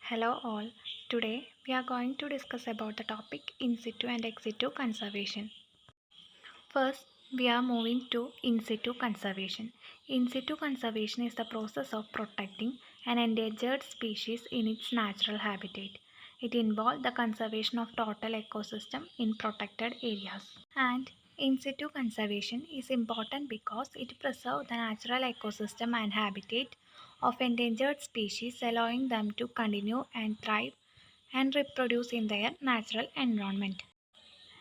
Hello all. Today we are going to discuss about the topic in situ and ex situ conservation. First, we are moving to in situ conservation. In situ conservation is the process of protecting an endangered species in its natural habitat. It involves the conservation of total ecosystem in protected areas. And in situ conservation is important because it preserves the natural ecosystem and habitat of endangered species, allowing them to continue and thrive and reproduce in their natural environment.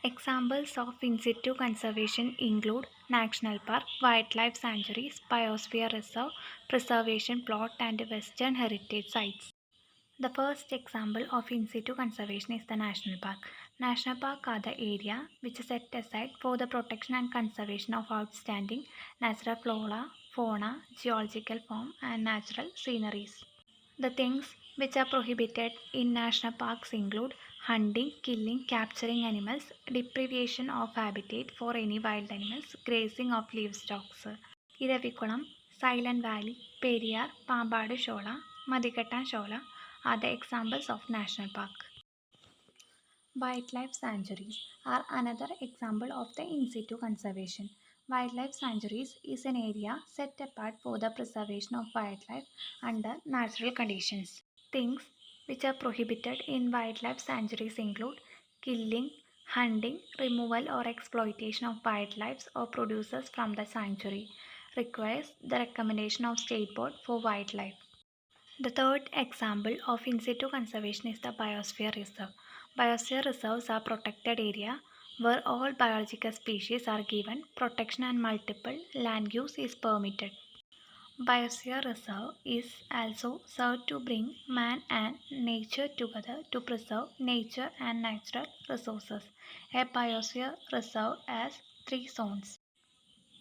Examples of in situ conservation include national park, wildlife sanctuaries, biosphere reserve, preservation plot, and western heritage sites. The first example of in situ conservation is the national park. National park are the area which is set aside for the protection and conservation of outstanding natural flora, fauna, geological form, and natural sceneries. The things which are prohibited in national parks include hunting, killing, capturing animals, deprivation of habitat for any wild animals, grazing of livestock. Iravikulam, Silent Valley, Periyar, Pambadu Shola, Madhikattan Shola are the examples of national park. Wildlife sanctuaries are another example of the in situ conservation. Wildlife sanctuaries is an area set apart for the preservation of wildlife under natural conditions. Things which are prohibited in wildlife sanctuaries include killing, hunting, removal or exploitation of wildlife or producers from the sanctuary. Requires the recommendation of State Board for Wildlife. The third example of in situ conservation is the biosphere reserve. Biosphere reserves are protected area where all biological species are given protection and multiple land use is permitted. Biosphere reserve is also served to bring man and nature together to preserve nature and natural resources. A biosphere reserve has three zones.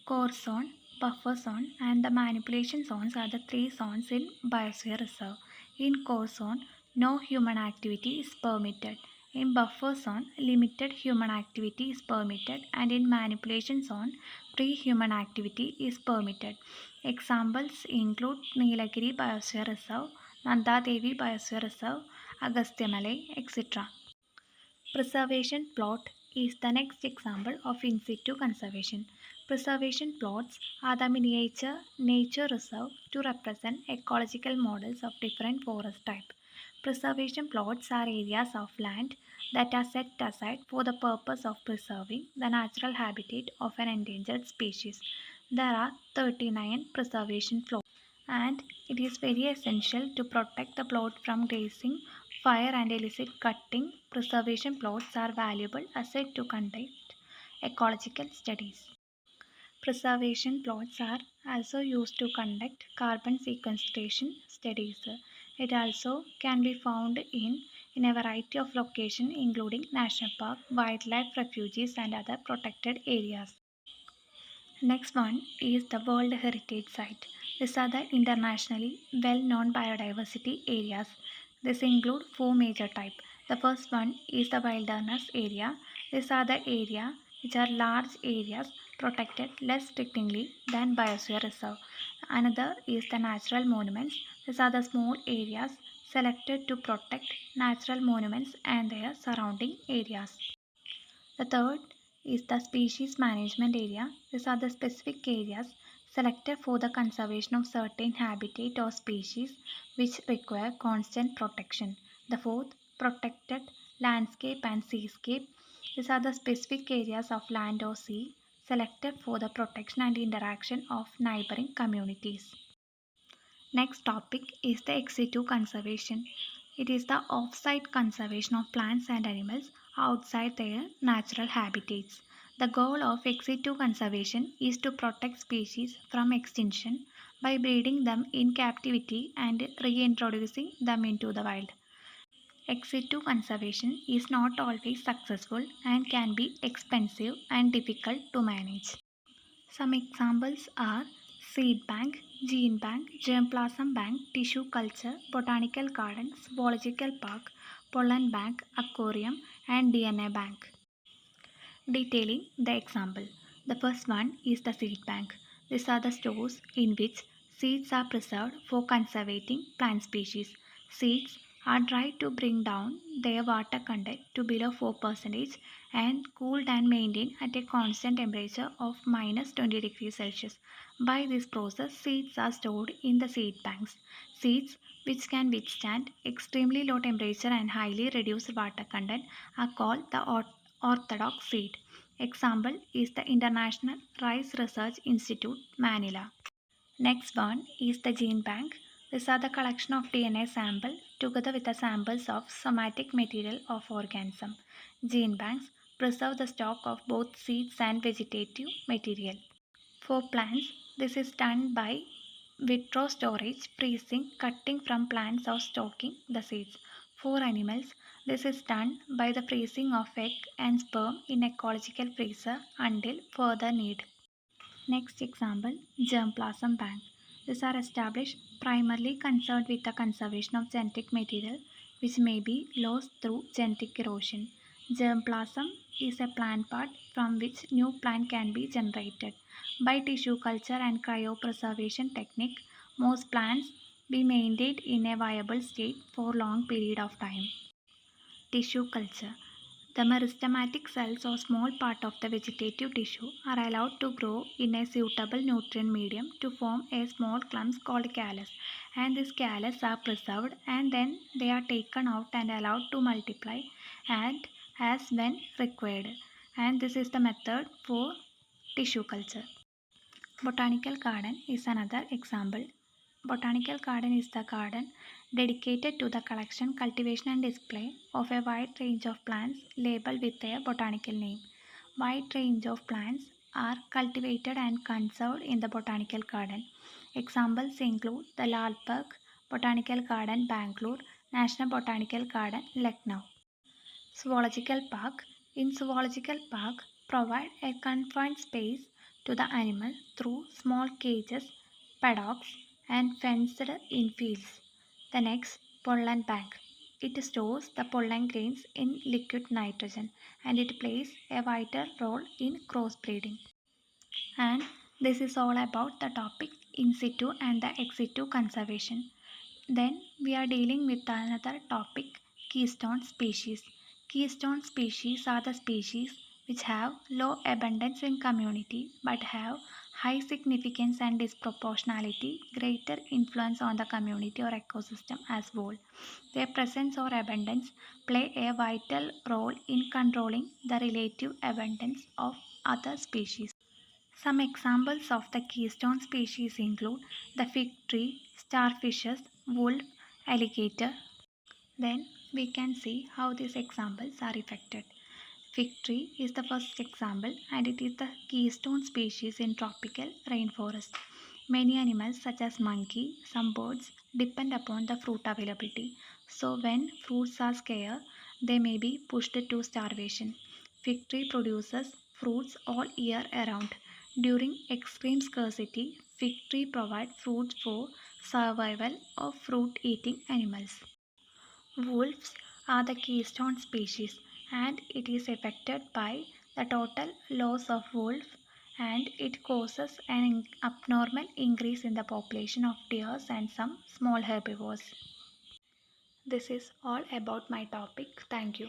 Core zone, buffer zone, and the manipulation zones are the three zones in biosphere reserve. In core zone, no human activity is permitted. In buffer zone, limited human activity is permitted, and in manipulation zone, pre-human activity is permitted. Examples include Nilagiri Biosphere Reserve, Nanda Devi Biosphere Reserve, Agastyamalai, etc. Preservation plot is the next example of in situ conservation. Preservation plots are the miniature nature reserve to represent ecological models of different forest types. Preservation plots are areas of land that are set aside for the purpose of preserving the natural habitat of an endangered species. There are 39 preservation plots and it is very essential to protect the plot from grazing, fire and illicit cutting. Preservation plots are valuable asset to conduct ecological studies. Preservation plots are also used to conduct carbon sequestration studies. It also can be found in a variety of locations including national park, wildlife refuges and other protected areas. Next one is the World Heritage Site. These are the internationally well-known biodiversity areas. This include four major types. The first one is the wilderness area. These are the area which are large areas protected less strictly than biosphere reserve. Another is the natural monuments. These are the small areas selected to protect natural monuments and their surrounding areas. The third is the species management area. These are the specific areas selected for the conservation of certain habitat or species which require constant protection. The fourth, protected landscape and seascape. These are the specific areas of land or sea selected for the protection and interaction of neighboring communities. Next topic is the ex situ conservation. It is the off-site conservation of plants and animals outside their natural habitats. The goal of ex situ conservation is to protect species from extinction by breeding them in captivity and reintroducing them into the wild. Ex situ conservation is not always successful and can be expensive and difficult to manage. Some examples are seed bank, gene bank, germplasm bank, tissue culture, botanical gardens, zoological park, pollen bank, aquarium, and DNA bank. Detailing the example. The first one is the seed bank. These are the stores in which seeds are preserved for conserving plant species. Seeds are tried to bring down their water content to below 4% and cooled and maintained at a constant temperature of minus 20 degrees Celsius. By this process, seeds are stored in the seed banks. Seeds which can withstand extremely low temperature and highly reduced water content are called the orthodox seed. Example is the International Rice Research Institute, Manila. Next one is the gene bank. These are the collection of DNA sample together with the samples of somatic material of organism. Gene banks preserve the stock of both seeds and vegetative material. For plants, this is done by vitro storage, freezing, cutting from plants or stocking the seeds. For animals, this is done by the freezing of egg and sperm in ecological freezer until further need. Next example, germplasm bank. These are established primarily concerned with the conservation of genetic material which may be lost through genetic erosion. Germplasm is a plant part from which new plant can be generated. By tissue culture and cryopreservation technique, most plants be maintained in a viable state for long period of time. Tissue culture. The meristematic cells or small part of the vegetative tissue are allowed to grow in a suitable nutrient medium to form a small clumps called callus, and these callus are preserved and then they are taken out and allowed to multiply and as when required, and this is the method for tissue culture. Botanical garden is another example. Botanical garden is the garden dedicated to the collection, cultivation and display of a wide range of plants labeled with their botanical name. Wide range of plants are cultivated and conserved in the botanical garden. Examples include the Lal Park Botanical Garden, Bangalore, National Botanical Garden, Lucknow. Zoological Park. In Zoological Park, provide a confined space to the animal through small cages, paddocks, and fenced-in fields. The next, pollen bank. It stores the pollen grains in liquid nitrogen and it plays a vital role in crossbreeding. And this is all about the topic in situ and the ex situ conservation. Then we are dealing with another topic, keystone species. Keystone species are the species which have low abundance in community but have high significance and disproportionality, greater influence on the community or ecosystem as whole. Their presence or abundance play a vital role in controlling the relative abundance of other species. Some examples of the keystone species include the fig tree, starfishes, wolf, alligator. Then we can see how these examples are affected. Fig tree is the first example and it is the keystone species in tropical rainforest. Many animals such as monkey, some birds depend upon the fruit availability. So when fruits are scarce, they may be pushed to starvation. Fig tree produces fruits all year around. During extreme scarcity, fig tree provide fruits for survival of fruit-eating animals. Wolves are the keystone species and it is affected by the total loss of wolf and it causes an abnormal increase in the population of deers and some small herbivores. This is all about my topic. Thank you.